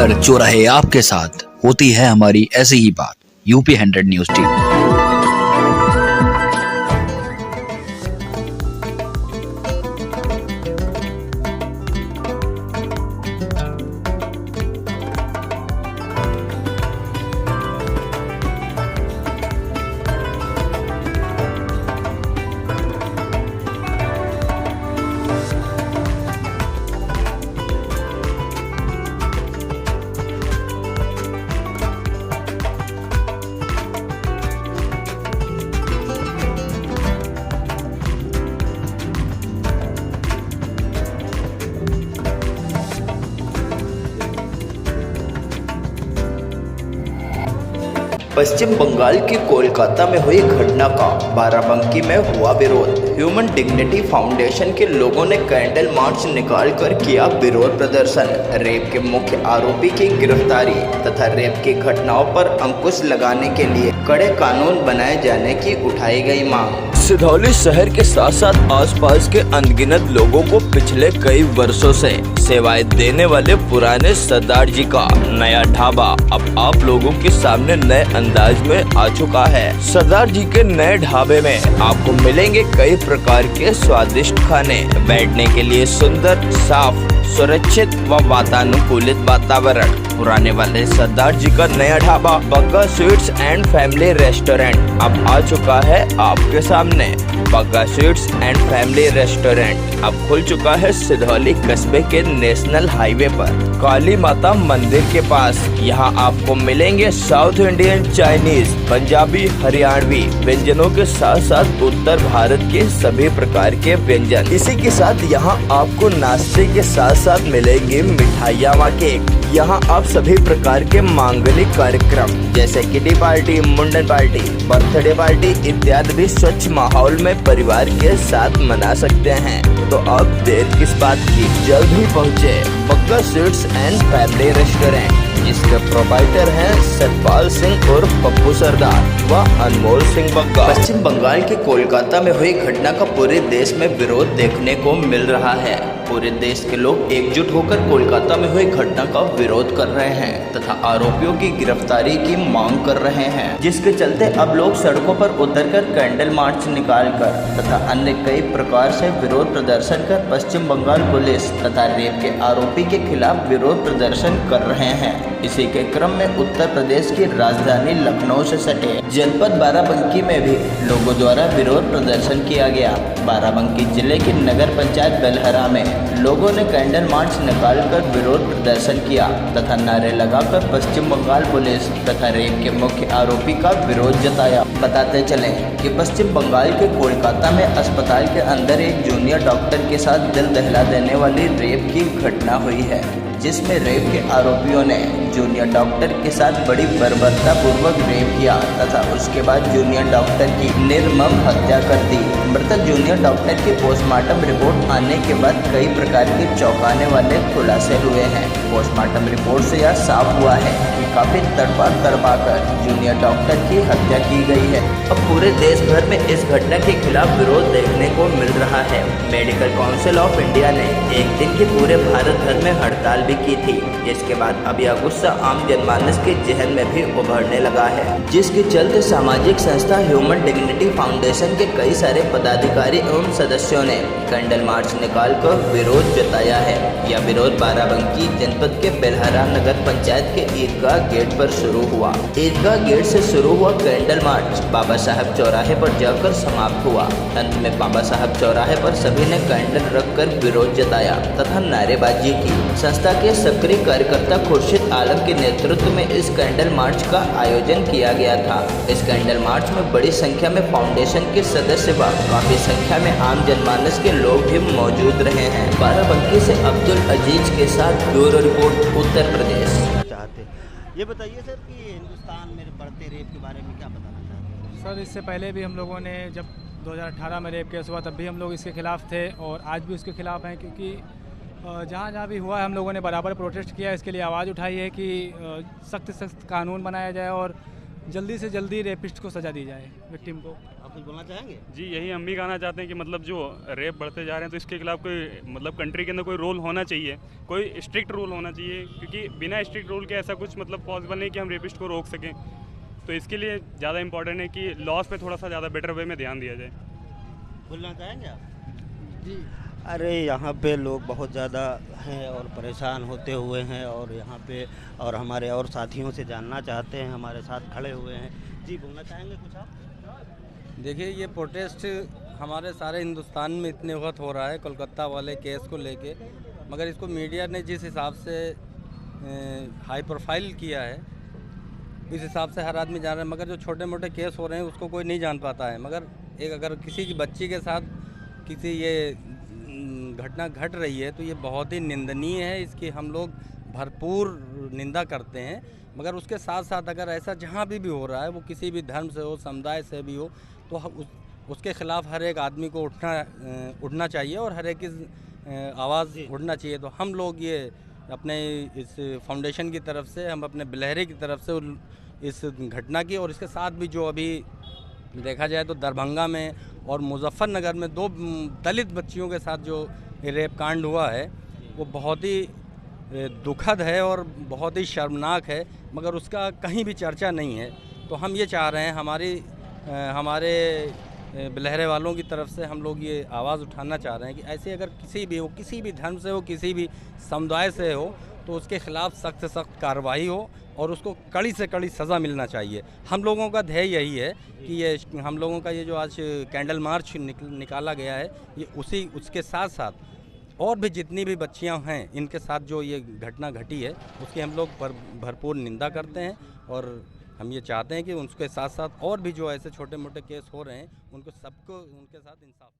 हर चौराहे आपके साथ होती है हमारी ऐसी ही बात। UP 100 news team. Paschim Bangal के कोलकाता में हुई घटना का बाराबंकी में हुआ विरोध। ह्यूमन डिग्निटी फाउंडेशन के लोगों ने कैंडल मार्च निकालकर किया विरोध प्रदर्शन। रेप के मुख्य आरोपी की गिरफ्तारी तथा रेप की घटनाओं पर अंकुश लगाने के लिए कड़े कानून बनाए जाने की उठाई गई मांग। सिधौली शहर के साथ साथ आसपास के अनगिनत लोगों को पिछले कई वर्षों से सेवाएं देने वाले पुराने सरदार जी का नया ढाबा अब आप लोगों के सामने नए अंदाज में आ चुका है। सरदार जी के नए ढाबे में आपको मिलेंगे कई प्रकार के स्वादिष्ट खाने, बैठने के लिए सुंदर, साफ, सुरक्षित व वातानुकूलित वातावरण। पुराने वाले सरदार जी का नया dhaba Bagga sweets and family restaurant अब आ चुका है आपके सामने। Bagga sweets and family restaurant अब खुल चुका है सिधौली कस्बे के नेशनल हाईवे पर काली माता मंदिर के पास। यहाँ आपको मिलेंगे south Indian, Chinese, Punjabi, Haryanvi व्यंजनों के साथ साथ उत्तर भारत के सभी प्रकार के व्यंजन। इसी के साथ यहाँ आपको नाश्ते के साथ साथ मिलेंगे मिठाइयाँ व केक। यहाँ आप सभी प्रकार के मांगलिक कार्यक्रम जैसे किटी पार्टी, मुंडन पार्टी, बर्थडे पार्टी इत्यादि भी स्वच्छ माहौल में परिवार के साथ मना सकते हैं। तो अब देर किस बात की, जल्द ही पहुँचे Bagga sweets and family restaurant, जिसके प्रोप्राइटर हैं सतपाल सिंह और पप्पू सरदार व अनमोल सिंह बग्गा। पश्चिम बंगाल के कोलकाता में हुई घटना का पूरे देश में विरोध देखने को मिल रहा है। पूरे देश के लोग एकजुट होकर कोलकाता में हुई घटना का विरोध कर रहे हैं तथा आरोपियों की गिरफ्तारी की मांग कर रहे हैं, जिसके चलते अब लोग सड़कों पर उतरकर कैंडल मार्च निकालकर तथा अन्य कई प्रकार से विरोध प्रदर्शन कर पश्चिम बंगाल पुलिस तथा रेप के आरोपी के खिलाफ विरोध प्रदर्शन कर रहे हैं। इसी के क्रम में उत्तर प्रदेश की राजधानी लखनऊ से सटे जनपद बाराबंकी में भी लोगों द्वारा विरोध प्रदर्शन किया गया। बाराबंकी जिले की नगर पंचायत बेलहरा में लोगों ने कैंडल मार्च निकालकर विरोध प्रदर्शन किया तथा नारे लगाकर पश्चिम बंगाल पुलिस तथा रेप के मुख्य आरोपी का विरोध जताया। बताते चले कि पश्चिम बंगाल के कोलकाता में अस्पताल के अंदर एक जूनियर डॉक्टर के साथ दिल दहला देने वाली रेप की घटना हुई है, जिसमें रेप के आरोपियों ने जूनियर डॉक्टर के साथ बड़ी बर्बरतापूर्वक रेप किया तथा उसके बाद जूनियर डॉक्टर की निर्मम हत्या कर दी। मृतक जूनियर डॉक्टर की पोस्टमार्टम रिपोर्ट आने के बाद कई प्रकार के चौंकाने वाले खुलासे हुए हैं। पोस्टमार्टम रिपोर्ट से यह साफ हुआ है कि काफी तड़पा कर जूनियर डॉक्टर की हत्या की गई है। अब पूरे देश भर में इस घटना के खिलाफ विरोध देखने को मिल रहा है। मेडिकल काउंसिल ऑफ इंडिया ने एक दिन की पूरे भारत भर में हड़ताल भी की थी, जिसके बाद अब यह गुस्सा आम जनमानस के जहन में भी उभरने लगा है, जिसके चलते सामाजिक संस्था ह्यूमन डिग्निटी फाउंडेशन के कई सारे पदाधिकारी एवं सदस्यों ने कैंडल मार्च निकालकर विरोध जताया है। यह विरोध बाराबंकी जनपद के बेलहरा नगर पंचायत के ईदगाह गेट पर शुरू हुआ। ईदगाह गेट से शुरू हुआ कैंडल मार्च बाबा साहब चौराहे पर जाकर समाप्त हुआ। अंत में बाबा साहब चौराहे पर सभी ने कैंडल रखकर विरोध जताया तथा नारेबाजी की। संस्था के सक्रिय कार्यकर्ता खुर्शीद आलम के नेतृत्व में इस कैंडल मार्च का आयोजन किया गया था। इस कैंडल मार्च में बड़ी संख्या में फाउंडेशन के सदस्य व काफी संख्या में आम जनमानस के लोग भी मौजूद रहे हैं। बाराबंकी से अब्दुल अजीज के साथ ब्यूरो रिपोर्ट, उत्तर प्रदेश। ये बताइए सर कि हिंदुस्तान में बढ़ते रेप के बारे में क्या बताना चाहते हैं? सर, इससे पहले भी हम लोगों ने जब 2018 में रेप केस हुआ तब भी हम लोग इसके खिलाफ थे और आज भी उसके खिलाफ हैं, क्योंकि जहाँ जहाँ भी हुआ है हम लोगों ने बराबर प्रोटेस्ट किया। इसके लिए आवाज़ उठाई है कि सख्त कानून बनाया जाए और जल्दी से जल्दी रेपिस्ट को सज़ा दी जाए, विक्टिम को। अब कुछ बोलना चाहेंगे? जी यही हम भी कहना चाहते हैं कि मतलब जो रेप बढ़ते जा रहे हैं तो इसके खिलाफ कोई मतलब कंट्री के अंदर कोई रूल होना चाहिए, कोई स्ट्रिक्ट रूल होना चाहिए, क्योंकि बिना स्ट्रिक्ट रूल के ऐसा कुछ मतलब पॉसिबल नहीं कि हम रेपिस्ट को रोक सकें। तो इसके लिए ज़्यादा इंपॉर्टेंट है कि लॉज पे थोड़ा सा ज़्यादा बेटर वे में ध्यान दिया जाए। बोलना चाहेंगे आप? जी अरे यहाँ पे लोग बहुत ज़्यादा हैं और परेशान होते हुए हैं, और यहाँ पे और हमारे और साथियों से जानना चाहते हैं, हमारे साथ खड़े हुए हैं। जी बोलना चाहेंगे कुछ आप? देखिए, ये प्रोटेस्ट हमारे सारे हिंदुस्तान में इतने वक्त हो रहा है कोलकाता वाले केस को लेके, मगर इसको मीडिया ने जिस हिसाब से हाई प्रोफाइल किया है इस हिसाब से हर आदमी जान रहा है, मगर जो छोटे मोटे केस हो रहे हैं उसको कोई नहीं जान पाता है। मगर एक अगर किसी की बच्ची के साथ किसी ये घटना घट रही है तो ये बहुत ही निंदनीय है, इसकी हम लोग भरपूर निंदा करते हैं। मगर उसके साथ साथ अगर ऐसा जहाँ भी हो रहा है, वो किसी भी धर्म से हो, समुदाय से भी हो, तो उसके ख़िलाफ़ हर एक आदमी को उठना चाहिए और हर एक की आवाज़ उठना चाहिए। तो हम लोग ये अपने इस फाउंडेशन की तरफ से, हम अपने बिलहरे की तरफ से इस घटना की, और इसके साथ भी जो अभी देखा जाए तो दरभंगा में और मुजफ्फरनगर में 2 दलित बच्चियों के साथ जो रेप कांड हुआ है वो बहुत ही दुखद है और बहुत ही शर्मनाक है, मगर उसका कहीं भी चर्चा नहीं है। तो हम ये चाह रहे हैं, हमारे बिलहरे वालों की तरफ से हम लोग ये आवाज़ उठाना चाह रहे हैं कि ऐसे अगर किसी भी हो, किसी भी धर्म से हो, किसी भी समुदाय से हो, तो उसके ख़िलाफ़ सख्त से सख्त कार्रवाई हो और उसको कड़ी से कड़ी सज़ा मिलना चाहिए। हम लोगों का ध्येय यही है कि ये हम लोगों का ये जो आज कैंडल मार्च निकाला गया है, ये उसके साथ साथ और भी जितनी भी बच्चियां हैं इनके साथ जो ये घटना घटी है उसकी हम लोग भरपूर निंदा करते हैं, और हम ये चाहते हैं कि उनके साथ साथ और भी जो ऐसे छोटे मोटे केस हो रहे हैं उनको सबको उनके साथ इंसाफ